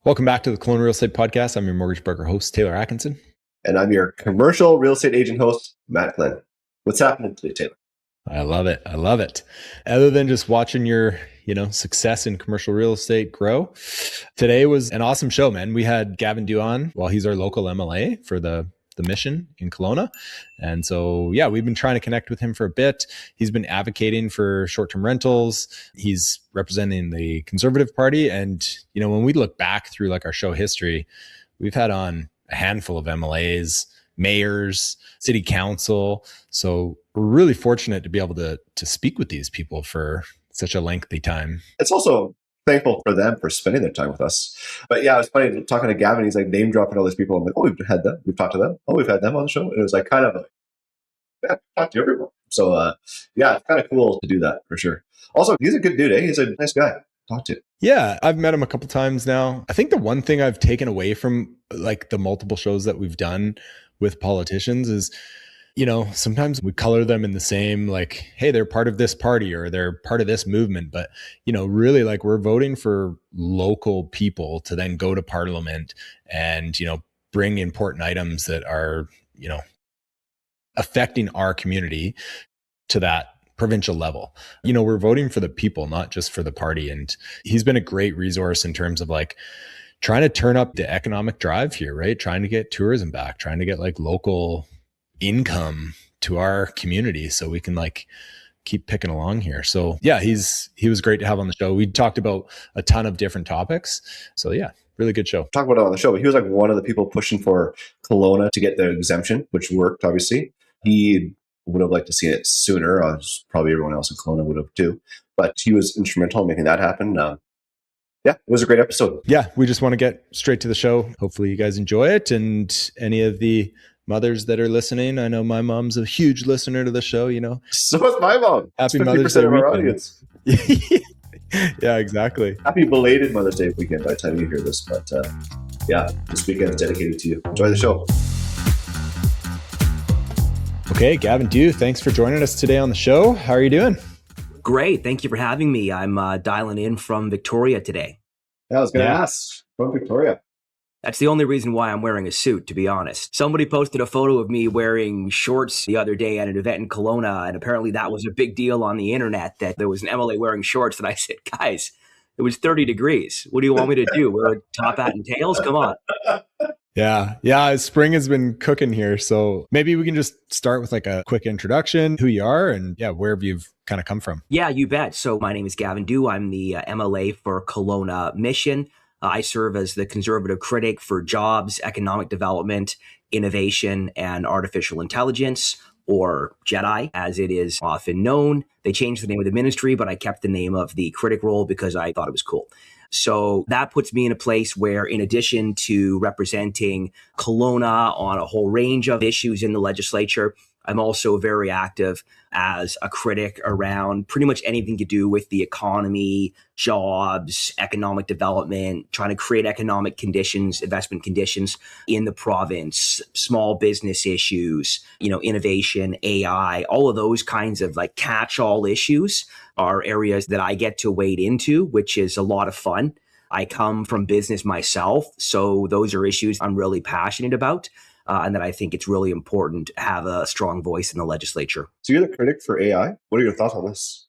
Welcome back to the Kelowna Real Estate Podcast. I'm your mortgage broker host, Taylor Atkinson. And I'm your commercial real estate agent host, Matt Glenn. What's happening today, Taylor? I love it. I love it. Other than just watching your, success in commercial real estate grow, today was an awesome show, man. We had Gavin on. Well, he's our local MLA for the Mission in Kelowna. And so, yeah, we've been trying to connect with him for a bit. He's been advocating for short-term rentals. He's representing the Conservative Party. And, when we look back through like our show history, we've had on a handful of MLAs, mayors, city council. So we're really fortunate to be able to speak with these people for such a lengthy time. It's also thankful for them for spending their time with us. But yeah, it was funny talking to Gavin. He's like name dropping all these people. I'm like, oh, we've had them. We've talked to them. Oh, we've had them on the show. And it was like kind of like, yeah, talk to everyone. So yeah, it's kind of cool to do that for sure. Also, he's a good dude, eh? He's a nice guy to talk to. Yeah, I've met him a couple times now. I think the one thing I've taken away from like the multiple shows that we've done with politicians is, sometimes we color them in the same, like, hey, they're part of this party or they're part of this movement. But, really like we're voting for local people to then go to parliament and, bring important items that are, affecting our community to that provincial level. We're voting for the people, not just for the party. And he's been a great resource in terms of like trying to turn up the economic drive here, right? Trying to get tourism back, trying to get like local income to our community so we can like keep picking along here. So yeah, he was great to have on the show. We talked about a ton of different topics. So yeah, really good show. Talk about it on the show, but he was like one of the people pushing for Kelowna to get the exemption, which worked, obviously. He would have liked to see it sooner. Probably everyone else in Kelowna would have too. But he was instrumental in making that happen. Yeah, it was a great episode. Yeah, we just want to get straight to the show. Hopefully you guys enjoy it. And any of the mothers that are listening, I know my mom's a huge listener to the show, So is my mom. Happy Mother's Day of our weekend. Audience. Yeah, exactly. Happy belated Mother's Day weekend by the time you hear this. But yeah, this weekend is dedicated to you. Enjoy the show. Okay, Gavin, thanks for joining us today on the show. How are you doing? Great. Thank you for having me. I'm dialing in from Victoria today. Yeah, I was going to ask. From Victoria. That's the only reason why I'm wearing a suit, to be honest. Somebody posted a photo of me wearing shorts the other day at an event in Kelowna, and apparently that was a big deal on the internet that there was an MLA wearing shorts. And I said, guys, it was 30 degrees. What do you want me to do? Wear a top hat and tails? Come on. Yeah. Spring has been cooking here. So maybe we can just start with like a quick introduction, who you are and wherever you've kind of come from. Yeah, you bet. So my name is Gavin. I'm the MLA for Kelowna-Mission. I serve as the Conservative Critic for Jobs, Economic Development, Innovation, and Artificial Intelligence, or JEDI, as it is often known. They changed the name of the ministry, but I kept the name of the critic role because I thought it was cool. So that puts me in a place where, in addition to representing Kelowna on a whole range of issues in the legislature, I'm also very active as a critic around pretty much anything to do with the economy, jobs, economic development, trying to create economic conditions, investment conditions in the province, small business issues, innovation, AI, all of those kinds of like catch-all issues are areas that I get to wade into, which is a lot of fun. I come from business myself, so those are issues I'm really passionate about. And that I think it's really important to have a strong voice in the legislature. So you're the critic for AI. What are your thoughts on this?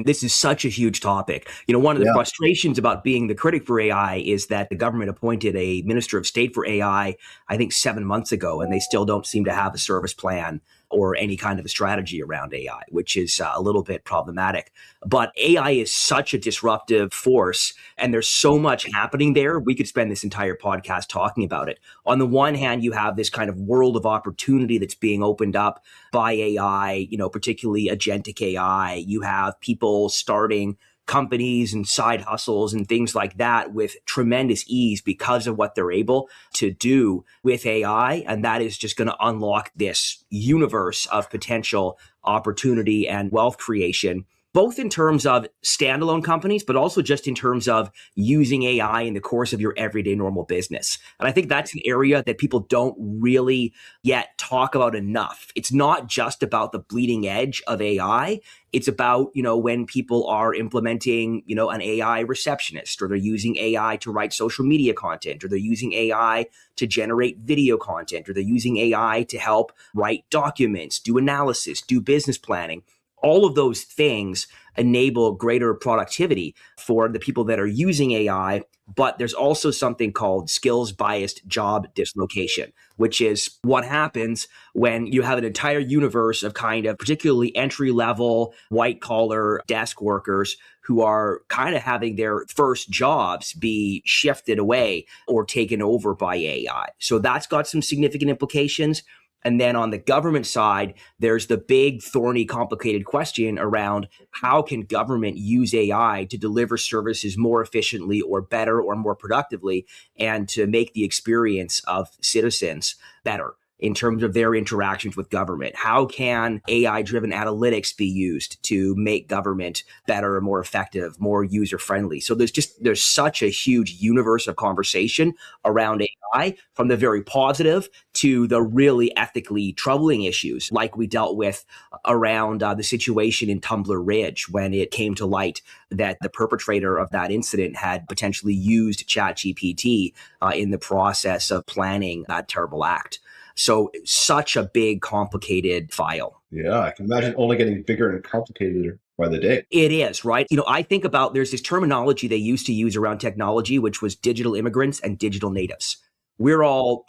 This is such a huge topic. One of the frustrations about being the critic for AI is that the government appointed a Minister of State for AI, I think 7 months ago, and they still don't seem to have a service plan or any kind of a strategy around AI, which is a little bit problematic. But AI is such a disruptive force, and there's so much happening there. We could spend this entire podcast talking about it. On the one hand, you have this kind of world of opportunity that's being opened up by AI, particularly agentic AI. You have people starting companies and side hustles and things like that with tremendous ease because of what they're able to do with AI. And that is just going to unlock this universe of potential opportunity and wealth creation both in terms of standalone companies, but also just in terms of using AI in the course of your everyday normal business. And I think that's an area that people don't really yet talk about enough. It's not just about the bleeding edge of AI. It's about, when people are implementing, an AI receptionist, or they're using AI to write social media content, or they're using AI to generate video content, or they're using AI to help write documents, do analysis, do business planning. All of those things enable greater productivity for the people that are using AI. But there's also something called skills-biased job dislocation, which is what happens when you have an entire universe of kind of particularly entry-level, white-collar desk workers who are kind of having their first jobs be shifted away or taken over by AI. So that's got some significant implications. And then on the government side, there's the big, thorny, complicated question around how can government use AI to deliver services more efficiently or better or more productively, and to make the experience of citizens better in terms of their interactions with government. How can AI-driven analytics be used to make government better, more effective, more user-friendly? So there's such a huge universe of conversation around AI, from the very positive to the really ethically troubling issues, like we dealt with around the situation in Tumbler Ridge, when it came to light that the perpetrator of that incident had potentially used ChatGPT in the process of planning that terrible act. So such a big, complicated file. Yeah, I can imagine only getting bigger and complicated by the day. It is, right? I think about, there's this terminology they used to use around technology, which was digital immigrants and digital natives. I'm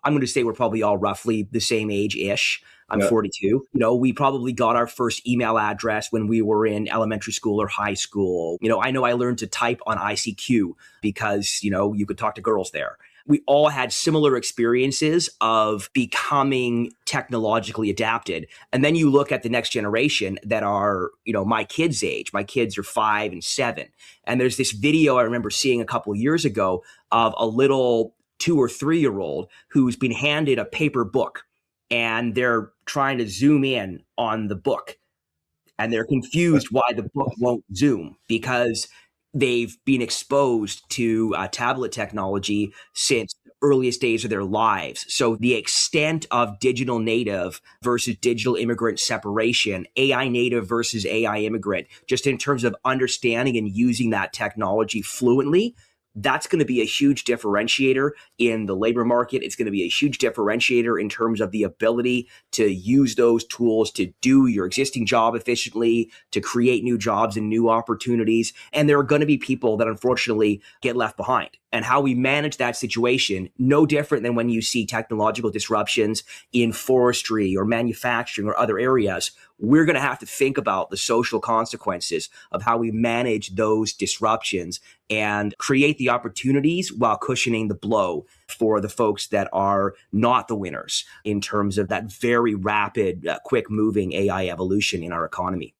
going to say we're probably all roughly the same age-ish. I'm 42. We probably got our first email address when we were in elementary school or high school. I know I learned to type on ICQ because, you could talk to girls there. We all had similar experiences of becoming technologically adapted. And then you look at the next generation that are, my kids' age. My kids are 5 and 7. And there's this video I remember seeing a couple of years ago of a little 2 or 3-year-old who's been handed a paper book, and they're trying to zoom in on the book. And they're confused why the book won't zoom, because they've been exposed to tablet technology since the earliest days of their lives. So the extent of digital native versus digital immigrant separation, AI native versus AI immigrant, just in terms of understanding and using that technology fluently, that's going to be a huge differentiator in the labor market. It's going to be a huge differentiator in terms of the ability to use those tools to do your existing job efficiently, to create new jobs and new opportunities. And there are going to be people that unfortunately get left behind. And how we manage that situation, no different than when you see technological disruptions in forestry or manufacturing or other areas. We're going to have to think about the social consequences of how we manage those disruptions and create the opportunities while cushioning the blow for the folks that are not the winners in terms of that very rapid, quick moving AI evolution in our economy.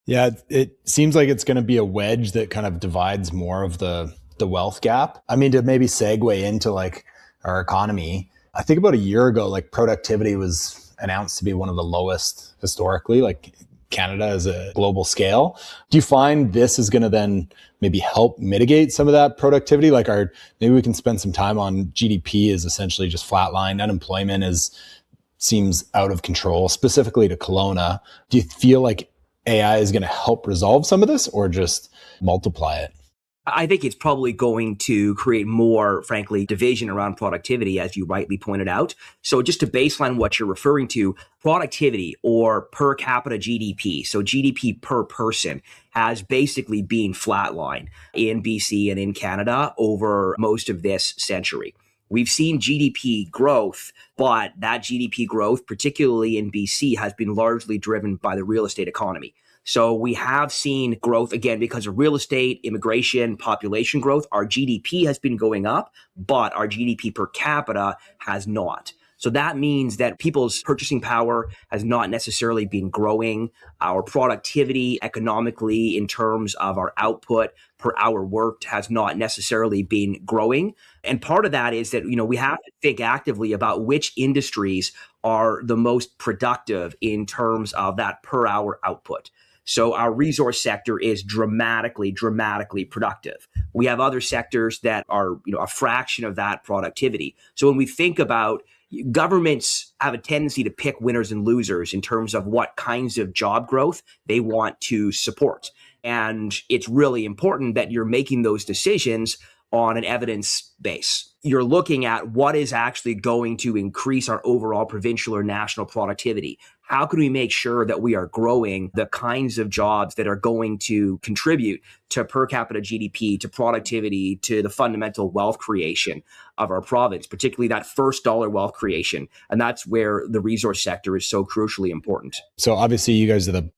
Yeah, it seems like it's going to be a wedge that kind of divides more of the wealth gap. I mean, to maybe segue into like our economy, I think about a year ago, like productivity was announced to be one of the lowest historically, like Canada as a global scale. Do you find this is going to then maybe help mitigate some of that productivity? Like maybe we can spend some time on GDP is essentially just flatline. Unemployment seems out of control, specifically to Kelowna. Do you feel like AI is going to help resolve some of this or just multiply it? I think it's probably going to create more, frankly, division around productivity, as you rightly pointed out. So just to baseline what you're referring to, productivity or per capita GDP, so GDP per person, has basically been flatlined in BC and in Canada over most of this century. We've seen GDP growth, but that GDP growth, particularly in BC, has been largely driven by the real estate economy. So we have seen growth, again, because of real estate, immigration, population growth. Our GDP has been going up, but our GDP per capita has not. So that means that people's purchasing power has not necessarily been growing. Our productivity economically in terms of our output per hour worked has not necessarily been growing. And part of that is that, we have to think actively about which industries are the most productive in terms of that per hour output. So our resource sector is dramatically productive. We have other sectors that are, a fraction of that productivity. So when we think about governments have a tendency to pick winners and losers in terms of what kinds of job growth they want to support. And it's really important that you're making those decisions on an evidence base. You're looking at what is actually going to increase our overall provincial or national productivity. How can we make sure that we are growing the kinds of jobs that are going to contribute to per capita GDP, to productivity, to the fundamental wealth creation of our province, particularly that first dollar wealth creation? And that's where the resource sector is so crucially important. So obviously you guys are the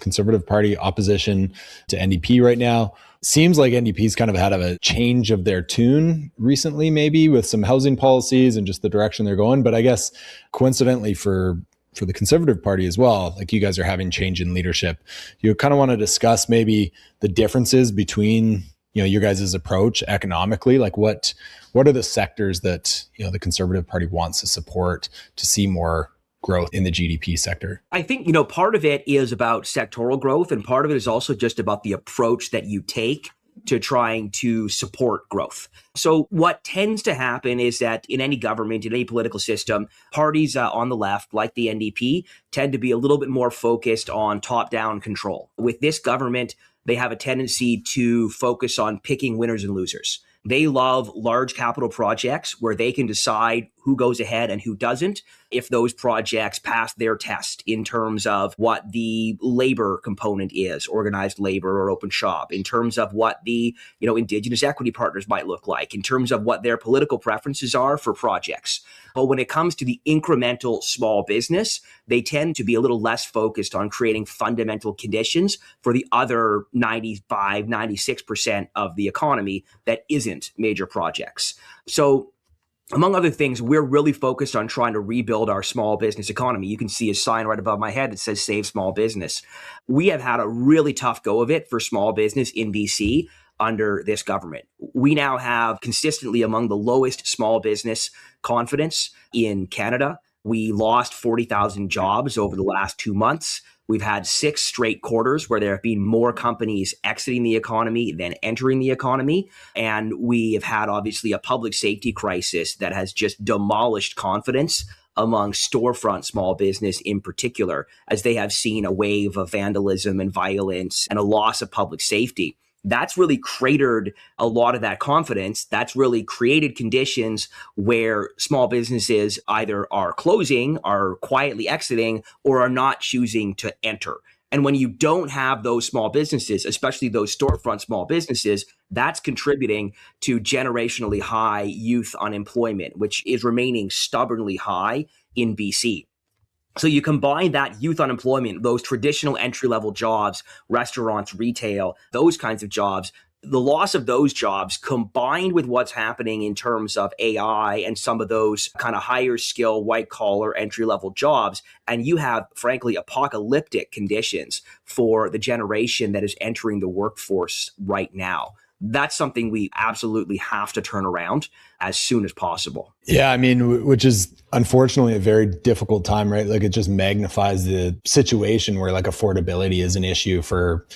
Conservative Party opposition to NDP right now. Seems like NDP's kind of had a change of their tune recently, maybe with some housing policies and just the direction they're going. But I guess coincidentally for the Conservative Party as well, like you guys are having change in leadership. You kind of want to discuss maybe the differences between your guys' approach economically. Like what are the sectors that the Conservative Party wants to support to see more growth in the GDP sector? I think, part of it is about sectoral growth, and part of it is also just about the approach that you take to trying to support growth. So what tends to happen is that in any government, in any political system, parties on the left, like the NDP, tend to be a little bit more focused on top-down control. With this government, they have a tendency to focus on picking winners and losers. They love large capital projects where they can decide who goes ahead and who doesn't if those projects pass their test in terms of what the labor component is, organized labor or open shop, in terms of what the Indigenous equity partners might look like, in terms of what their political preferences are for projects. But when it comes to the incremental small business, they tend to be a little less focused on creating fundamental conditions for the other 95, 96% of the economy that isn't major projects. So among other things, we're really focused on trying to rebuild our small business economy. You can see a sign right above my head that says Save Small Business. We have had a really tough go of it for small business in BC under this government. We now have consistently among the lowest small business confidence in Canada. We lost 40,000 jobs over the last 2 months. We've had 6 straight quarters where there have been more companies exiting the economy than entering the economy. And we have had, obviously, a public safety crisis that has just demolished confidence among storefront small business in particular, as they have seen a wave of vandalism and violence and a loss of public safety. That's really cratered a lot of that confidence. That's really created conditions where small businesses either are closing, are quietly exiting, or are not choosing to enter. And when you don't have those small businesses, especially those storefront small businesses, that's contributing to generationally high youth unemployment, which is remaining stubbornly high in BC. So you combine that youth unemployment, those traditional entry-level jobs, restaurants, retail, those kinds of jobs, the loss of those jobs combined with what's happening in terms of AI and some of those kind of higher skill, white collar, entry-level jobs, and you have, frankly, apocalyptic conditions for the generation that is entering the workforce right now. That's something we absolutely have to turn around as soon as possible. Yeah, I mean, which is unfortunately a very difficult time, right? Like it just magnifies the situation where like affordability is an issue for,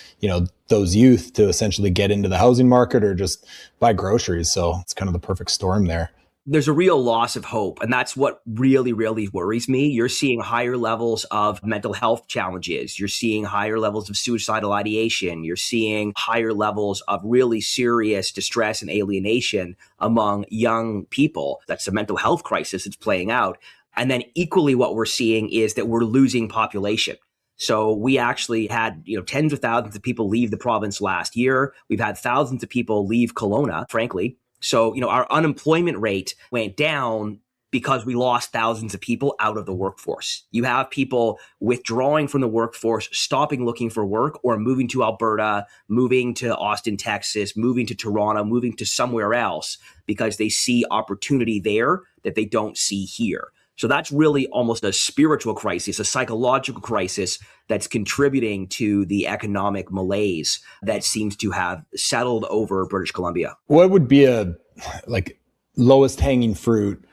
those youth to essentially get into the housing market or just buy groceries. So it's kind of the perfect storm there. There's a real loss of hope. And that's what really, really worries me. You're seeing higher levels of mental health challenges. You're seeing higher levels of suicidal ideation. You're seeing higher levels of really serious distress and alienation among young people. That's a mental health crisis that's playing out. And then equally what we're seeing is that we're losing population. So we actually had, tens of thousands of people leave the province last year. We've had thousands of people leave Kelowna, frankly. So, our unemployment rate went down because we lost thousands of people out of the workforce. You have people withdrawing from the workforce, stopping looking for work, or moving to Alberta, moving to Austin, Texas, moving to Toronto, moving to somewhere else because they see opportunity there that they don't see here. So that's really almost a spiritual crisis, a psychological crisis that's contributing to the economic malaise that seems to have settled over British Columbia. What would be a lowest hanging fruit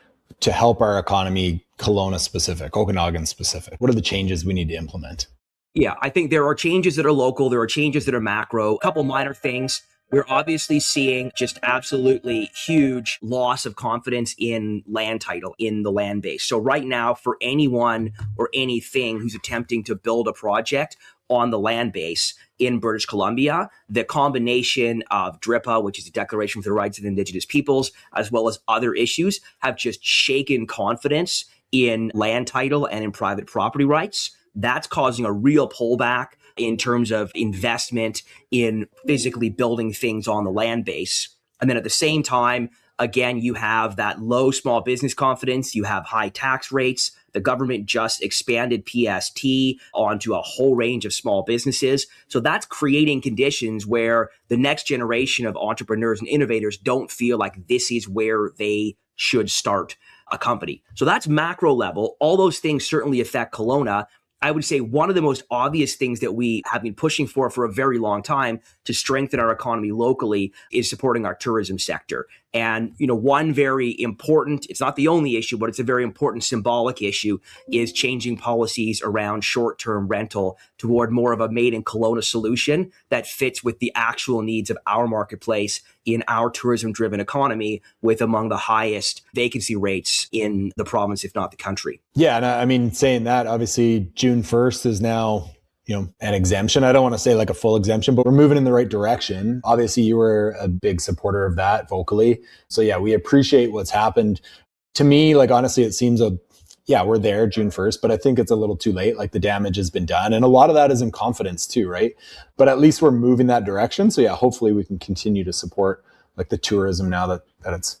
to help our economy, Kelowna specific, Okanagan specific? What are the changes we need to implement? Yeah, I think there are changes that are local, there are changes that are macro, a couple minor things. We're obviously seeing just absolutely huge loss of confidence in land title, in the land base. So right now, for anyone or anything who's attempting to build a project on the land base in British Columbia, the combination of DRIPA, which is the Declaration for the Rights of Indigenous Peoples, as well as other issues, have just shaken confidence in land title and in private property rights. That's causing a real pullback in terms of investment in physically building things on the land base. And then at the same time, again, you have that low small business confidence, you have high tax rates. The government just expanded PST onto a whole range of small businesses. So that's creating conditions where the next generation of entrepreneurs and innovators don't feel like this is where they should start a company. So that's macro level. All those things certainly affect Kelowna. I would say one of the most obvious things that we have been pushing for a very long time to strengthen our economy locally is supporting our tourism sector. And, one very important, it's not the only issue, but it's a very important symbolic issue, is changing policies around short-term rental toward more of a made in Kelowna solution that fits with the actual needs of our marketplace in our tourism-driven economy, with among the highest vacancy rates in the province, if not the country. Yeah. And I mean, saying that, obviously June 1st is now, an exemption. I don't want to say like a full exemption, but we're moving in the right direction. Obviously, you were a big supporter of that vocally. So yeah, we appreciate what's happened. To me, like, honestly, it seems we're there June 1st, but I think it's a little too late. Like, the damage has been done. And a lot of that is in confidence too, right? But at least we're moving that direction. So yeah, hopefully we can continue to support like the tourism now that it's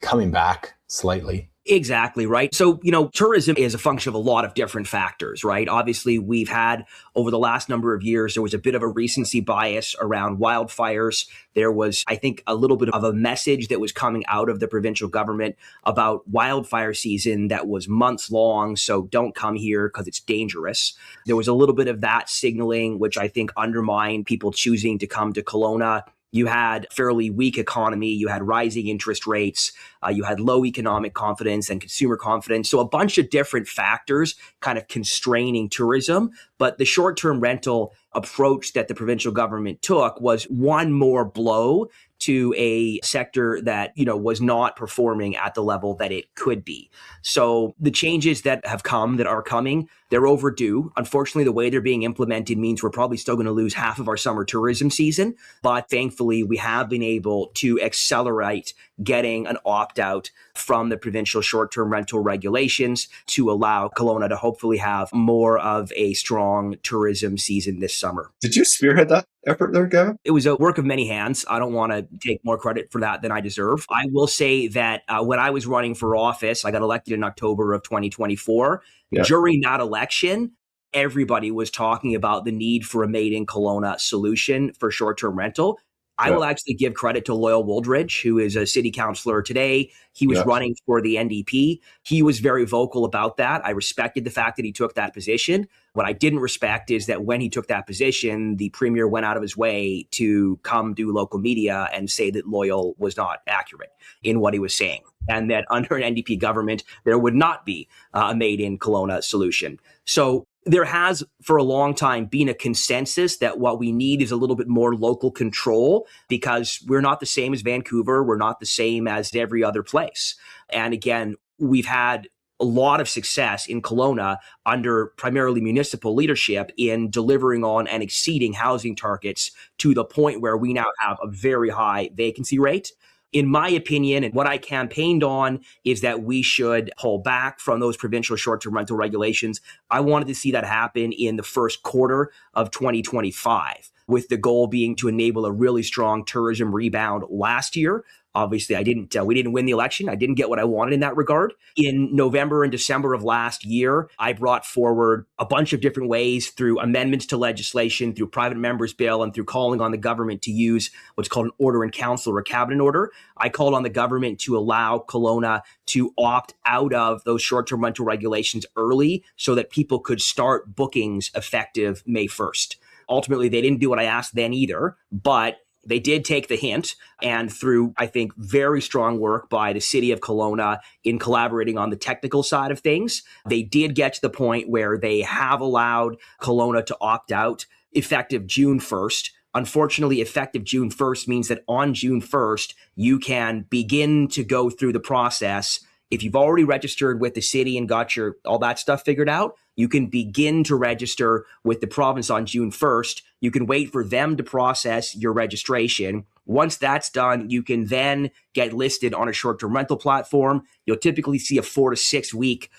coming back slightly. Exactly, right? So, tourism is a function of a lot of different factors, right? Obviously, we've had over the last number of years, there was a bit of a recency bias around wildfires. There was, I think, a little bit of a message that was coming out of the provincial government about wildfire season that was months long. So don't come here because it's dangerous. There was a little bit of that signaling, which I think undermined people choosing to come to Kelowna. You had fairly weak economy, you had rising interest rates, you had low economic confidence and consumer confidence. So a bunch of different factors kind of constraining tourism. But the short-term rental approach that the provincial government took was one more blow to a sector that, was not performing at the level that it could be. So the changes that are coming, they're overdue. Unfortunately, the way they're being implemented means we're probably still going to lose half of our summer tourism season. But thankfully, we have been able to accelerate getting an opt-out from the provincial short-term rental regulations to allow Kelowna to hopefully have more of a strong tourism season this summer. Did you spearhead that effort there, Gavin? It was a work of many hands. I don't want to take more credit for that than I deserve. I will say that when I was running for office, I got elected in October of 2024. Yeah. During that election, everybody was talking about the need for a made in Kelowna solution for short-term rental. I will actually give credit to Loyal Wooldridge, who is a city councillor today. He was running for the NDP. He was very vocal about that. I respected the fact that he took that position. What I didn't respect is that when he took that position, the premier went out of his way to come do local media and say that Loyal was not accurate in what he was saying, and that under an NDP government, there would not be a made in Kelowna solution. So there has for a long time been a consensus that what we need is a little bit more local control, because we're not the same as Vancouver. We're not the same as every other place. And again, we've had a lot of success in Kelowna under primarily municipal leadership in delivering on and exceeding housing targets to the point where we now have a very high vacancy rate. In my opinion, and what I campaigned on, is that we should pull back from those provincial short-term rental regulations. I wanted to see that happen in the first quarter of 2025, with the goal being to enable a really strong tourism rebound last year. Obviously, we didn't win the election. I didn't get what I wanted in that regard. In November and December of last year, I brought forward a bunch of different ways through amendments to legislation, through private members' bill, and through calling on the government to use what's called an order in council or a cabinet order. I called on the government to allow Kelowna to opt out of those short-term rental regulations early so that people could start bookings effective May 1st. Ultimately, they didn't do what I asked then either, but They did take the hint, and through, I think, very strong work by the city of Kelowna in collaborating on the technical side of things, they did get to the point where they have allowed Kelowna to opt out effective June 1st. Unfortunately, effective June 1st means that on June 1st, you can begin to go through the process. If you've already registered with the city and got your all that stuff figured out, you can begin to register with the province on June 1st. You can wait for them to process your registration. Once that's done, you can then get listed on a short-term rental platform. You'll typically see a 4 to 6 week,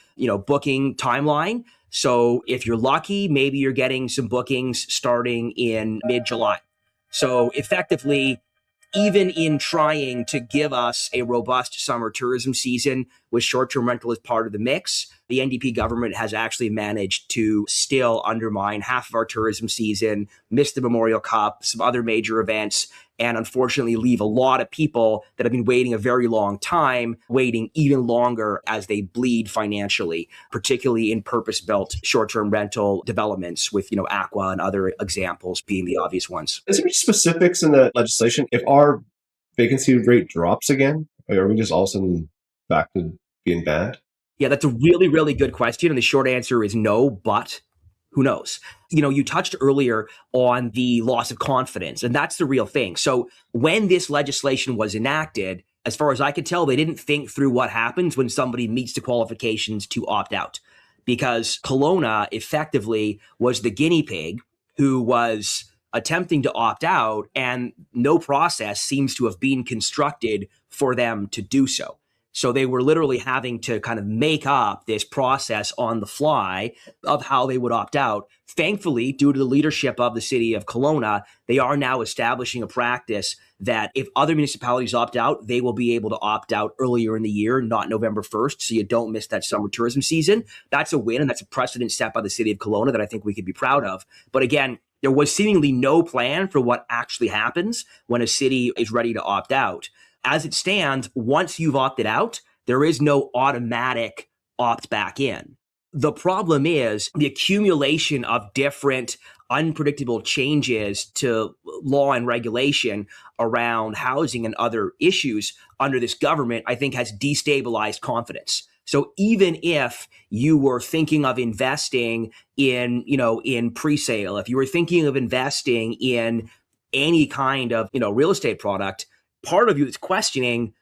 booking timeline. So if you're lucky, maybe you're getting some bookings starting in mid-July. So effectively, even in trying to give us a robust summer tourism season with short-term rental as part of the mix, the NDP government has actually managed to still undermine half of our tourism season, miss the Memorial Cup, some other major events, and unfortunately leave a lot of people that have been waiting a very long time, waiting even longer as they bleed financially, particularly in purpose-built short-term rental developments with, Aqua and other examples being the obvious ones. Is there any specifics in the legislation? If our vacancy rate drops again, are we just all of a sudden back to being banned? Yeah, that's a really, really good question. And the short answer is no, but who knows? You touched earlier on the loss of confidence, and that's the real thing. So when this legislation was enacted, as far as I could tell, they didn't think through what happens when somebody meets the qualifications to opt out, because Kelowna effectively was the guinea pig who was attempting to opt out, and no process seems to have been constructed for them to do so. So they were literally having to kind of make up this process on the fly of how they would opt out. Thankfully, due to the leadership of the city of Kelowna, they are now establishing a practice that if other municipalities opt out, they will be able to opt out earlier in the year, not November 1st, so you don't miss that summer tourism season. That's a win, and that's a precedent set by the city of Kelowna that I think we could be proud of. But again, there was seemingly no plan for what actually happens when a city is ready to opt out. As it stands, once you've opted out, there is no automatic opt back in. The problem is the accumulation of different unpredictable changes to law and regulation around housing and other issues under this government, I think, has destabilized confidence. So even if you were thinking of investing in pre-sale, if you were thinking of investing in any kind of, real estate product, part of you is questioning,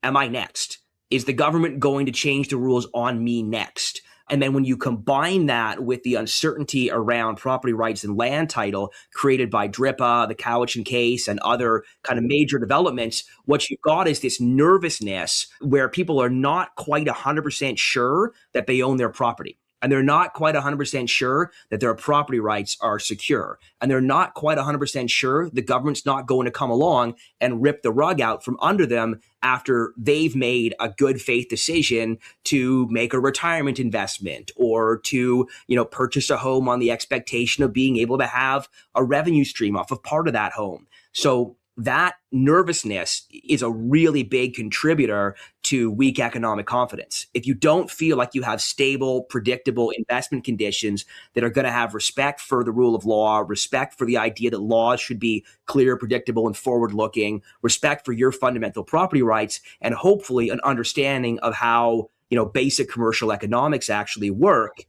am I next? Is the government going to change the rules on me next? And then when you combine that with the uncertainty around property rights and land title created by DRIPA, the Cowichan case, and other kind of major developments, what you've got is this nervousness where people are not quite 100% sure that they own their property. And they're not quite 100% sure that their property rights are secure. And they're not quite 100% sure the government's not going to come along and rip the rug out from under them after they've made a good faith decision to make a retirement investment or to, purchase a home on the expectation of being able to have a revenue stream off of part of that home. So that nervousness is a really big contributor to weak economic confidence. If you don't feel like you have stable, predictable investment conditions that are going to have respect for the rule of law, respect for the idea that laws should be clear, predictable, and forward-looking, respect for your fundamental property rights, and hopefully an understanding of how, basic commercial economics actually work,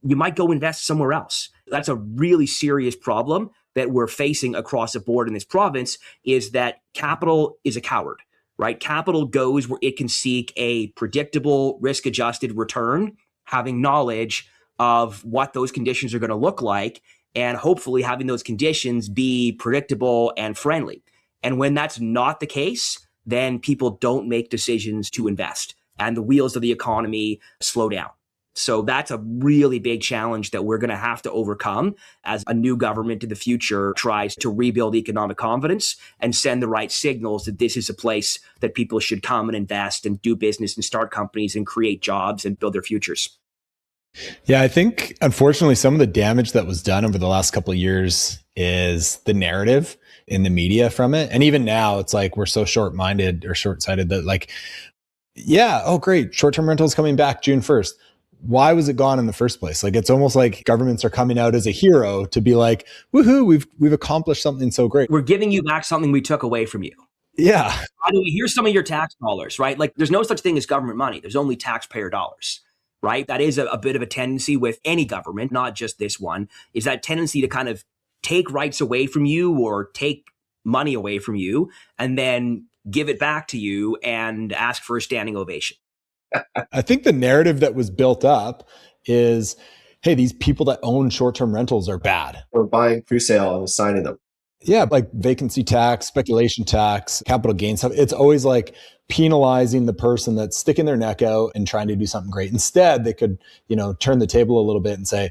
you might go invest somewhere else. That's a really serious problem that we're facing across the board in this province, is that capital is a coward, right? Capital goes where it can seek a predictable, risk-adjusted return, having knowledge of what those conditions are going to look like, and hopefully having those conditions be predictable and friendly. And when that's not the case, then people don't make decisions to invest, and the wheels of the economy slow down. So that's a really big challenge that we're going to have to overcome as a new government in the future tries to rebuild economic confidence and send the right signals that this is a place that people should come and invest and do business and start companies and create jobs and build their futures. Yeah, I think, unfortunately, some of the damage that was done over the last couple of years is the narrative in the media from it. And even now, it's like we're so short-minded or short-sighted that, like, yeah, oh, great, short-term rentals coming back June 1st. why was it gone in the first place? Like, it's almost like governments are coming out as a hero to be like, woohoo, we've accomplished something so great. We're giving you back something we took away from you. Yeah. By the way, here's some of your tax dollars, right? Like, there's no such thing as government money. There's only taxpayer dollars, right? That is a bit of a tendency with any government, not just this one, is that tendency to kind of take rights away from you or take money away from you and then give it back to you and ask for a standing ovation. I think the narrative that was built up is, hey, these people that own short-term rentals are bad. Or buying pre-sale and assigning them. Yeah, like vacancy tax, speculation tax, capital gains. It's always like penalizing the person that's sticking their neck out and trying to do something great. Instead, they could, turn the table a little bit and say,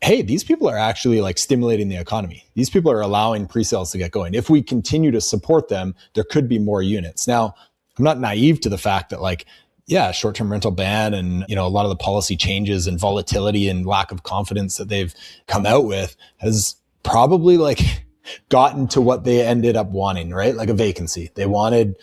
hey, these people are actually like stimulating the economy. These people are allowing pre-sales to get going. If we continue to support them, there could be more units. Now, I'm not naive to the fact that short-term rental ban and, a lot of the policy changes and volatility and lack of confidence that they've come out with has probably gotten to what they ended up wanting, right? Like a vacancy. They wanted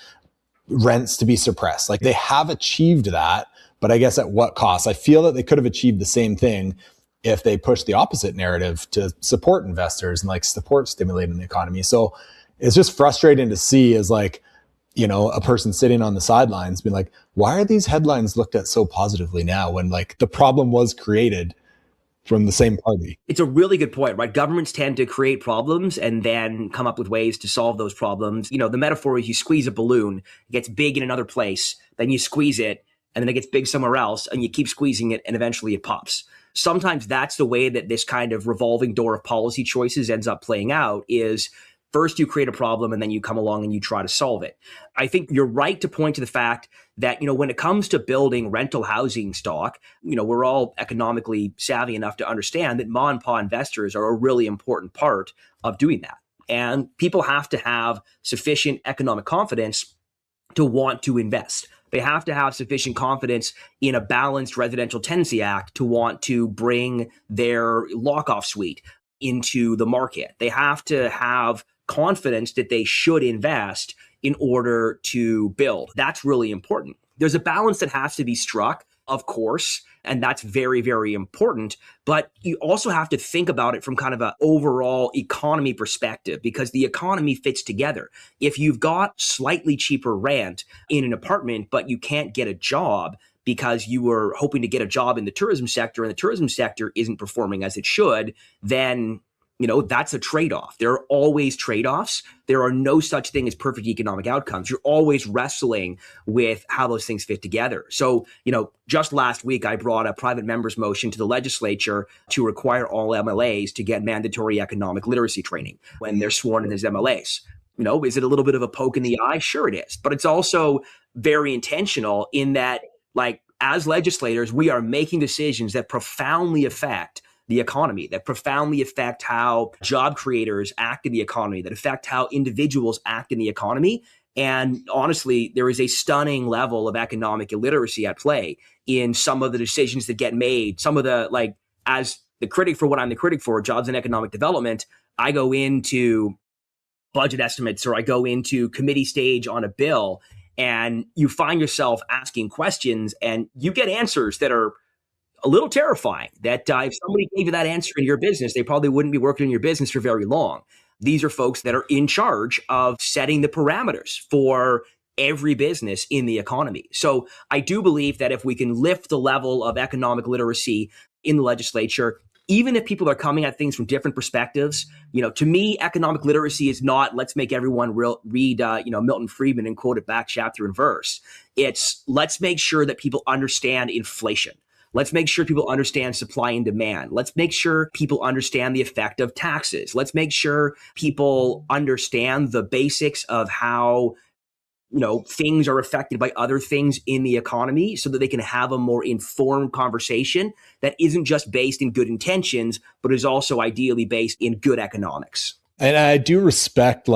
rents to be suppressed. Like, they have achieved that, but I guess at what cost? I feel that they could have achieved the same thing if they pushed the opposite narrative to support investors and support stimulating the economy. So it's just frustrating to see as a person sitting on the sidelines being like, why are these headlines looked at so positively now when the problem was created from the same party? It's a really good point, right? Governments tend to create problems and then come up with ways to solve those problems. The metaphor is you squeeze a balloon, it gets big in another place, then you squeeze it, and then it gets big somewhere else, and you keep squeezing it, and eventually it pops. Sometimes that's the way that this kind of revolving door of policy choices ends up playing out is first you create a problem and then you come along and you try to solve it. I think you're right to point to the fact that, when it comes to building rental housing stock, we're all economically savvy enough to understand that ma and pa investors are a really important part of doing that. And people have to have sufficient economic confidence to want to invest. They have to have sufficient confidence in a balanced residential tenancy act to want to bring their lock-off suite into the market. They have to have confidence that they should invest in order to build. That's really important. There's a balance that has to be struck, of course, and that's very, very important. But you also have to think about it from kind of an overall economy perspective, because the economy fits together. If you've got slightly cheaper rent in an apartment, but you can't get a job because you were hoping to get a job in the tourism sector and the tourism sector isn't performing as it should, then that's a trade-off. There are always trade-offs. There are no such thing as perfect economic outcomes. You're always wrestling with how those things fit together. So, just last week, I brought a private member's motion to the legislature to require all MLAs to get mandatory economic literacy training when they're sworn in as MLAs. Is it a little bit of a poke in the eye? Sure it is. But it's also very intentional in that, as legislators, we are making decisions that profoundly affect the economy, that profoundly affect how job creators act in the economy, that affect how individuals act in the economy. And honestly, there is a stunning level of economic illiteracy at play in some of the decisions that get made. Some of the, as the critic for what I'm the critic for, jobs and economic development, I go into budget estimates or I go into committee stage on a bill, and you find yourself asking questions and you get answers that are a little terrifying, that if somebody gave you that answer in your business, they probably wouldn't be working in your business for very long. These are folks that are in charge of setting the parameters for every business in the economy. So I do believe that if we can lift the level of economic literacy in the legislature, even if people are coming at things from different perspectives, to me, economic literacy is not, let's make everyone read Milton Friedman and quote it back chapter and verse. It's let's make sure that people understand inflation. Let's make sure people understand supply and demand. Let's make sure people understand the effect of taxes. Let's make sure people understand the basics of how, things are affected by other things in the economy so that they can have a more informed conversation that isn't just based in good intentions, but is also ideally based in good economics. And I do respect,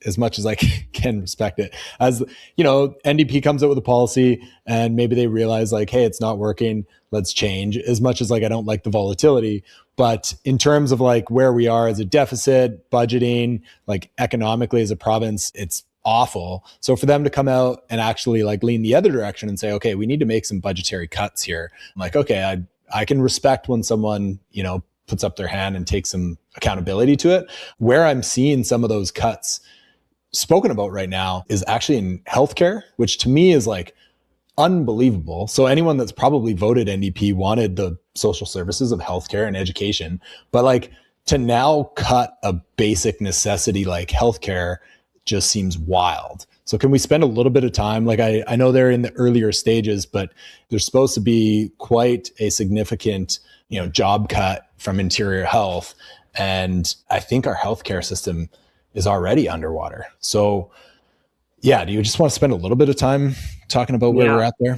as much as I can respect it, as NDP comes out with a policy and maybe they realize hey, it's not working, let's change. As much as I don't like the volatility, but in terms of where we are as a deficit, budgeting, economically as a province, it's awful. So for them to come out and actually like lean the other direction and say, okay, we need to make some budgetary cuts here. I'm like, okay, I can respect when someone, puts up their hand and takes some accountability to it. Where I'm seeing some of those cuts spoken about right now is actually in healthcare, which to me is like unbelievable. So anyone that's probably voted NDP wanted the social services of healthcare and education, but like to now cut a basic necessity like healthcare just seems wild. So can we spend a little bit of time? Like I know they're in the earlier stages, but there's supposed to be quite a significant, job cut from Interior Health. And I think our healthcare system is already underwater. So yeah, do you just want to spend a little bit of time talking about where we're at there?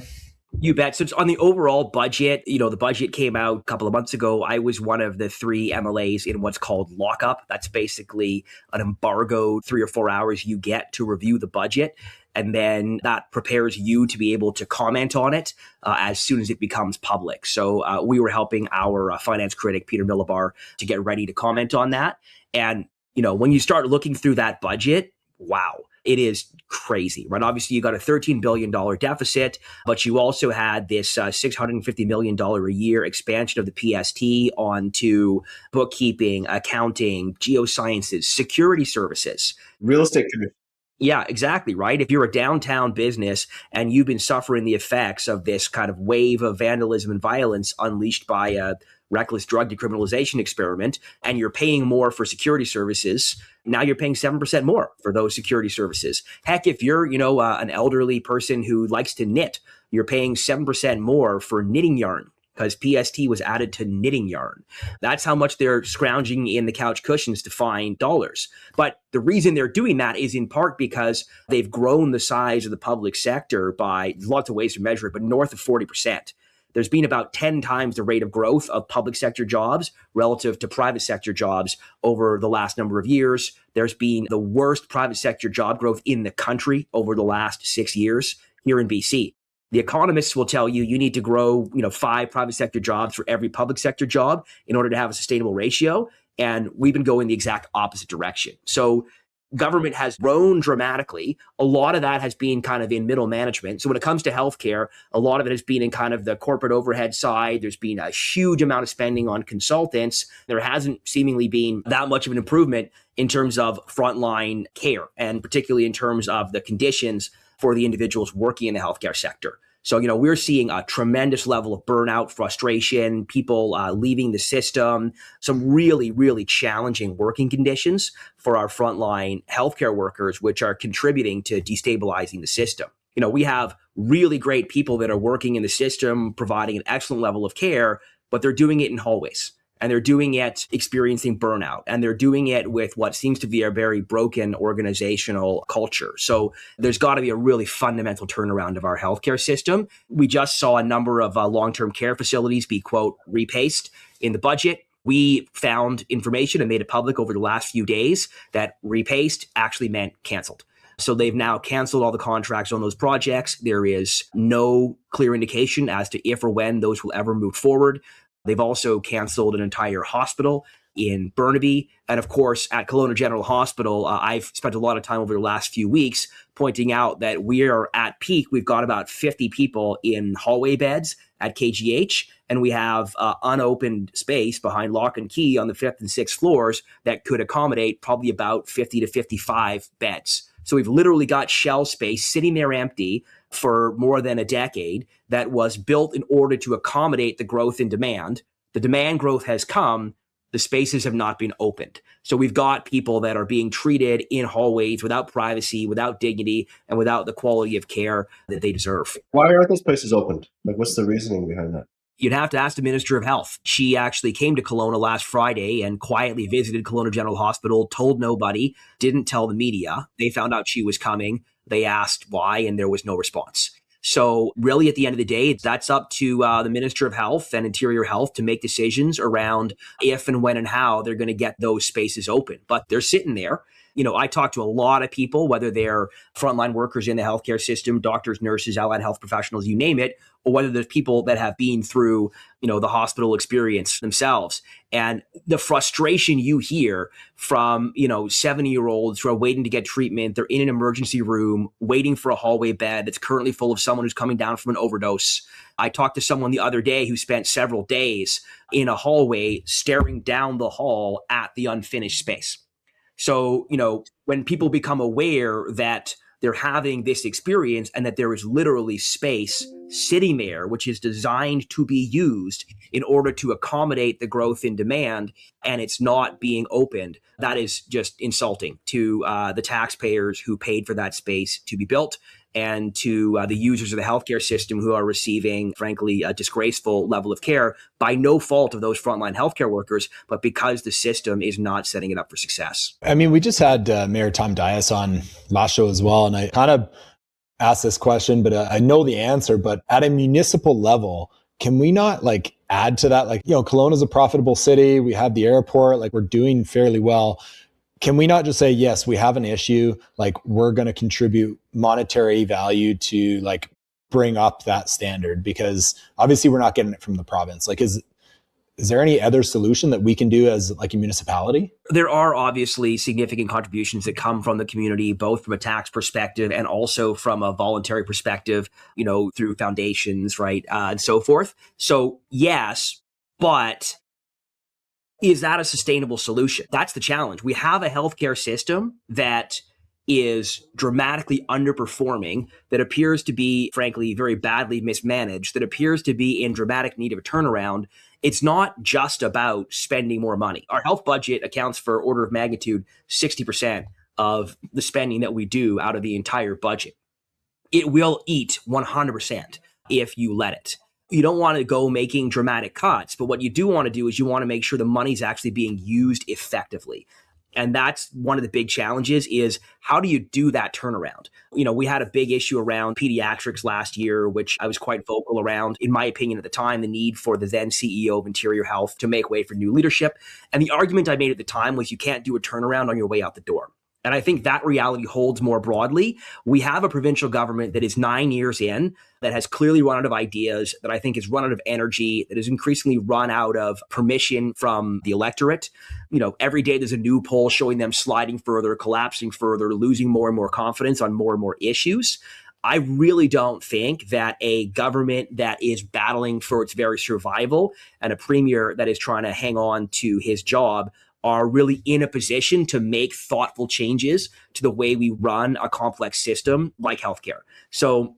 You bet. So it's on the overall budget. The budget came out a couple of months ago. I was one of the 3 MLAs in what's called lockup. That's basically an embargoed 3 or 4 hours you get to review the budget. And then that prepares you to be able to comment on it as soon as it becomes public. So we were helping our finance critic, Peter Millibar, to get ready to comment on that. And, when you start looking through that budget, wow, it is crazy, right? Obviously, you got a $13 billion deficit, but you also had this $650 million a year expansion of the PST onto bookkeeping, accounting, geosciences, security services. Real estate commission. Yeah, exactly, right? If you're a downtown business and you've been suffering the effects of this kind of wave of vandalism and violence unleashed by a reckless drug decriminalization experiment, and you're paying more for security services, now you're paying 7% more for those security services. Heck, if you're, an elderly person who likes to knit, you're paying 7% more for knitting yarn because PST was added to knitting yarn. That's how much they're scrounging in the couch cushions to find dollars. But the reason they're doing that is in part because they've grown the size of the public sector by, there's lots of ways to measure it, but north of 40%. There's been about 10 times the rate of growth of public sector jobs relative to private sector jobs over the last number of years. There's been the worst private sector job growth in the country over the last 6 years here in BC. The economists will tell you you need to grow, 5 private sector jobs for every public sector job in order to have a sustainable ratio. And we've been going the exact opposite direction. So government has grown dramatically. A lot of that has been kind of in middle management. So when it comes to healthcare, a lot of it has been in kind of the corporate overhead side. There's been a huge amount of spending on consultants. There hasn't seemingly been that much of an improvement in terms of frontline care, and particularly in terms of the conditions for the individuals working in the healthcare sector. So, we're seeing a tremendous level of burnout, frustration, people leaving the system, some really, really challenging working conditions for our frontline healthcare workers, which are contributing to destabilizing the system. We have really great people that are working in the system, providing an excellent level of care, but they're doing it in hallways. And they're doing it experiencing burnout, and they're doing it with what seems to be a very broken organizational culture. So there's got to be a really fundamental turnaround of our healthcare system. We just saw a number of long-term care facilities be, quote, repaced in the budget. We found information and made it public over the last few days that repaced actually meant canceled. So they've now canceled all the contracts on those projects. There is no clear indication as to if or when those will ever move forward. They've also canceled an entire hospital in Burnaby. And of course, at Kelowna General Hospital, I've spent a lot of time over the last few weeks pointing out that we are at peak. We've got about 50 people in hallway beds at KGH, and we have unopened space behind lock and key on the 5th and 6th floors that could accommodate probably about 50 to 55 beds. So we've literally got shell space sitting there empty for more than a decade that was built in order to accommodate the growth in demand. The demand growth has come. The spaces have not been opened. So we've got people that are being treated in hallways without privacy, without dignity, and without the quality of care that they deserve. Why aren't those places opened? Like, what's the reasoning behind that? You'd have to ask the Minister of Health. She actually came to Kelowna last Friday and quietly visited Kelowna General Hospital, told nobody, didn't tell the media. They found out she was coming. They asked why, and there was no response. So really, at the end of the day, that's up to the Minister of Health and Interior Health to make decisions around if and when and how they're going to get those spaces open. But they're sitting there. I talk to a lot of people, whether they're frontline workers in the healthcare system, doctors, nurses, allied health professionals, you name it, or whether there's people that have been through, the hospital experience themselves. And the frustration you hear from, 70-year-olds who are waiting to get treatment, they're in an emergency room, waiting for a hallway bed that's currently full of someone who's coming down from an overdose. I talked to someone the other day who spent several days in a hallway staring down the hall at the unfinished space. So, when people become aware that they're having this experience and that there is literally space sitting there, which is designed to be used in order to accommodate the growth in demand, and it's not being opened, that is just insulting to the taxpayers who paid for that space to be built, and to the users of the healthcare system who are receiving, frankly, a disgraceful level of care by no fault of those frontline healthcare workers, but because the system is not setting it up for success. I mean, we just had Mayor Tom Dias on last show as well, and I kind of asked this question, but I know the answer. But at a municipal level, can we not add to that? Kelowna is a profitable city. We have the airport. We're doing fairly well. Can we not just say, yes, we have an issue, we're going to contribute monetary value to bring up that standard? Because obviously we're not getting it from the province. Is there any other solution that we can do as a municipality? There are obviously significant contributions that come from the community, both from a tax perspective and also from a voluntary perspective, through foundations, right, and so forth. So yes, but is that a sustainable solution? That's the challenge. We have a healthcare system that is dramatically underperforming, that appears to be, frankly, very badly mismanaged, that appears to be in dramatic need of a turnaround. It's not just about spending more money. Our health budget accounts for order of magnitude 60% of the spending that we do out of the entire budget. It will eat 100% if you let it. You don't want to go making dramatic cuts, but what you do want to do is you want to make sure the money's actually being used effectively. And that's one of the big challenges, is how do you do that turnaround? We had a big issue around pediatrics last year, which I was quite vocal around. In my opinion, at the time, the need for the then CEO of Interior Health to make way for new leadership. And the argument I made at the time was you can't do a turnaround on your way out the door. And I think that reality holds more broadly. We have a provincial government that is 9 years in, that has clearly run out of ideas, that I think has run out of energy, that has increasingly run out of permission from the electorate. Every day there's a new poll showing them sliding further, collapsing further, losing more and more confidence on more and more issues. I really don't think that a government that is battling for its very survival and a premier that is trying to hang on to his job are really in a position to make thoughtful changes to the way we run a complex system like healthcare. So,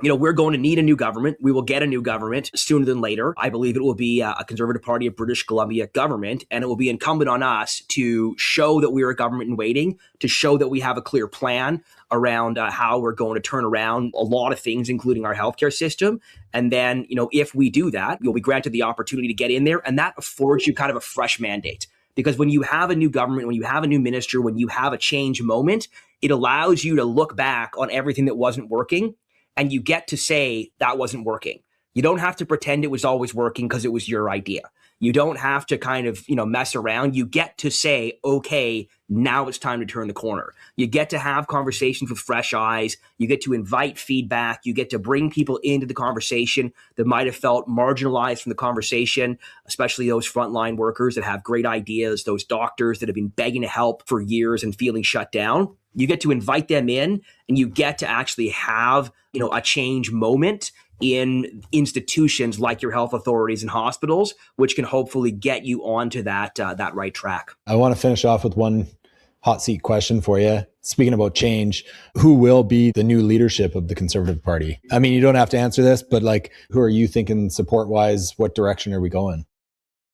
we're going to need a new government. We will get a new government sooner than later. I believe it will be a Conservative Party of British Columbia government, and it will be incumbent on us to show that we're a government in waiting, to show that we have a clear plan around how we're going to turn around a lot of things, including our healthcare system. And then, if we do that, you'll be granted the opportunity to get in there, and that affords you kind of a fresh mandate. Because when you have a new government, when you have a new minister, when you have a change moment, it allows you to look back on everything that wasn't working, and you get to say that wasn't working. You don't have to pretend it was always working because it was your idea. You don't have to kind of, mess around. You get to say, okay, now it's time to turn the corner. You get to have conversations with fresh eyes. You get to invite feedback. You get to bring people into the conversation that might have felt marginalized from the conversation, especially those frontline workers that have great ideas, those doctors that have been begging to help for years and feeling shut down. You get to invite them in, and you get to actually have, a change moment in institutions like your health authorities and hospitals, which can hopefully get you onto that right track. I want to finish off with one hot seat question for you. Speaking about change, who will be the new leadership of the Conservative Party? I mean, you don't have to answer this, but who are you thinking support-wise? What direction are we going?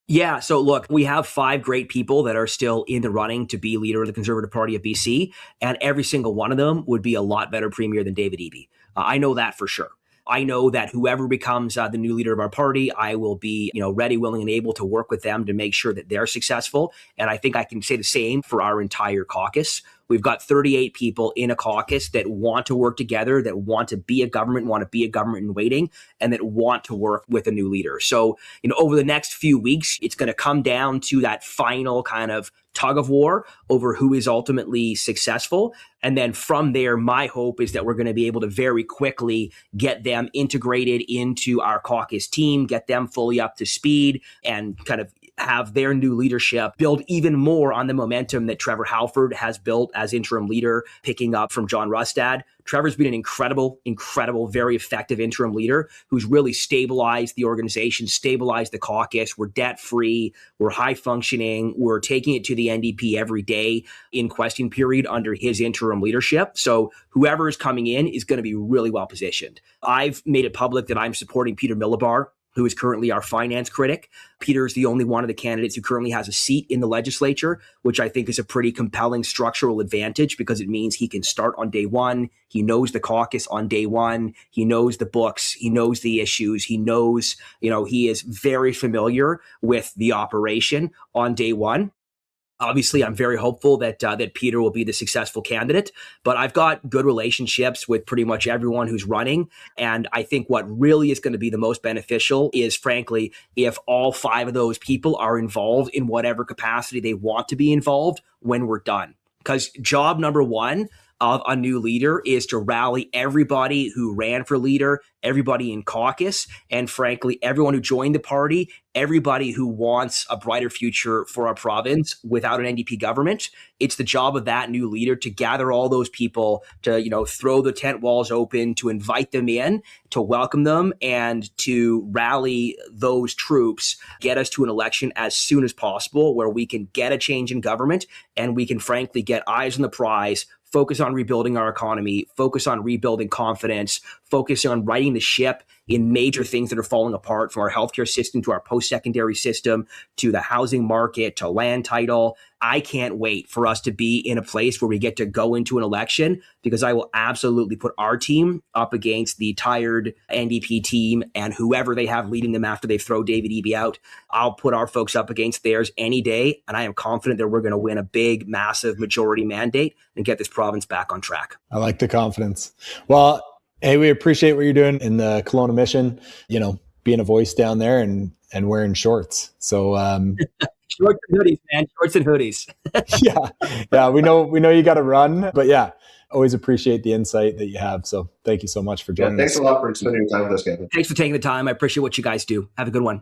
Yeah, so look, we have 5 great people that are still in the running to be leader of the Conservative Party of BC, and every single one of them would be a lot better premier than David Eby. I know that for sure. I know that whoever becomes the new leader of our party, I will be, ready, willing, and able to work with them to make sure that they're successful. And I think I can say the same for our entire caucus. We've got 38 people in a caucus that want to work together, that want to be a government, want to be a government in waiting, and that want to work with a new leader. So, over the next few weeks, it's going to come down to that final kind of tug of war over who is ultimately successful. And then from there, my hope is that we're going to be able to very quickly get them integrated into our caucus team, get them fully up to speed, and kind of have their new leadership build even more on the momentum that Trevor Halford has built as interim leader, picking up from John Rustad. Trevor's been an incredible, very effective interim leader who's really stabilized the organization, stabilized the caucus. We're debt-free, we're high-functioning, we're taking it to the NDP every day in question period under his interim leadership. So whoever is coming in is going to be really well-positioned. I've made it public that I'm supporting Peter Millibar, who is currently our finance critic. Peter is the only one of the candidates who currently has a seat in the legislature, which I think is a pretty compelling structural advantage because it means he can start on day one. He knows the caucus on day one. He knows the books. He knows the issues. He knows, he is very familiar with the operation on day one. Obviously, I'm very hopeful that Peter will be the successful candidate, but I've got good relationships with pretty much everyone who's running. And I think what really is going to be the most beneficial is, frankly, if all 5 of those people are involved in whatever capacity they want to be involved when we're done. Because job number 1 of a new leader is to rally everybody who ran for leader, everybody in caucus, and frankly, everyone who joined the party, everybody who wants a brighter future for our province without an NDP government. It's the job of that new leader to gather all those people, to, throw the tent walls open, to invite them in, to welcome them, and to rally those troops, get us to an election as soon as possible where we can get a change in government and we can frankly get eyes on the prize, focus on rebuilding our economy, focus on rebuilding confidence, focus on righting the ship in major things that are falling apart, from our healthcare system to our post-secondary system to the housing market to land title. I can't wait for us to be in a place where we get to go into an election, because I will absolutely put our team up against the tired NDP team and whoever they have leading them after they throw David Eby out. I'll put our folks up against theirs any day, and I am confident that we're going to win a big, massive majority mandate and get this province back on track. I like the confidence. Well, hey, we appreciate what you're doing in the Kelowna-Mission, being a voice down there and wearing shorts. So, shorts and hoodies, man. Shorts and hoodies. yeah. We know you got to run, but yeah, always appreciate the insight that you have. So thank you so much for joining us. Thanks a lot for spending your time with us, Gavin. Thanks for taking the time. I appreciate what you guys do. Have a good one.